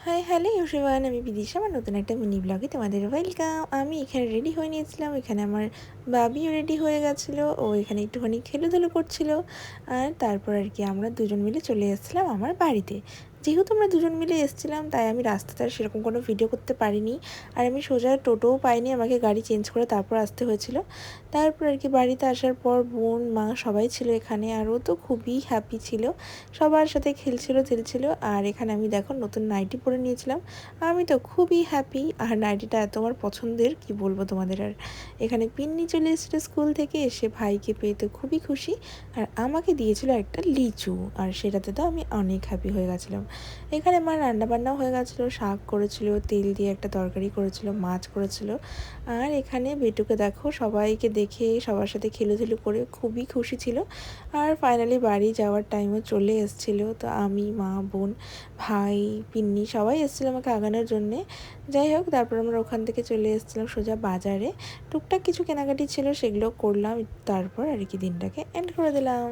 Hi hello everyone, আমি বিদিশা। আমার নতুন একটা মিনি ব্লগে তোমাদের ওয়েলকাম। আমি এখানে রেডি হয়ে নিয়েছিলাম। এখানে আমার বাবিও রেডি হয়ে গেছিলো। ও এখানে একটুখানি খেলাধুলো করছিল। আর তারপর আর কি আমরা দুজন মিলে চলে এসেছিলাম আমার বাড়িতে। যেহেতু আমরা দুজন মিলে এসেছিলাম তাই আমি রাস্তাতে আর সেরকম কোনো ভিডিও করতে পারিনি। আর আমি সোজা টোটোও পাইনি, আমাকে গাড়ি চেঞ্জ করে তারপর আসতে হয়েছিল। তারপর আর কি বাড়িতে আসার পর বোন মা সবাই ছিল এখানে, আর ও তো খুবই হ্যাপি ছিল, সবার সাথে খেলছিল। আর এখানে আমি দেখো নতুন নাইটি পরে নিয়েছিলাম। আমি তো খুবই হ্যাপি, আর নাইটিটা এত আমার পছন্দের কি বলবো তোমাদের। আর এখানে পিন্নি চলে এসেছিলো স্কুল থেকে, এসে ভাইকে পেয়ে তো খুবই খুশি। আর আমাকে দিয়েছিল একটা লিচু, আর সেটাতে তো আমি অনেক হ্যাপি হয়ে গেছিলাম। এখানে মা রান্নাবান্নাও হয়ে গেছিলো, শাক করেছিল, তেল দিয়ে একটা তরকারি করেছিল, মাছ করেছিল। আর এখানে বেটুকে দেখো সবাইকে দেখে সবার সাথে খেলাধুলো করে খুবই খুশি ছিল। আর ফাইনালি বাড়ি যাওয়ার টাইমও চলে এসেছিলো, তো আমি মা বোন ভাই পিন্নি সবাই এসেছিলো আমাকে আগানোর জন্যে। যাই হোক, তারপর আমরা ওখান থেকে চলে এসেছিলাম সোজা বাজারে। টুকটাক কিছু কেনাকাটি ছিল, সেগুলো করলাম। তারপর আর কি দিনটাকে এন্ড করে দিলাম।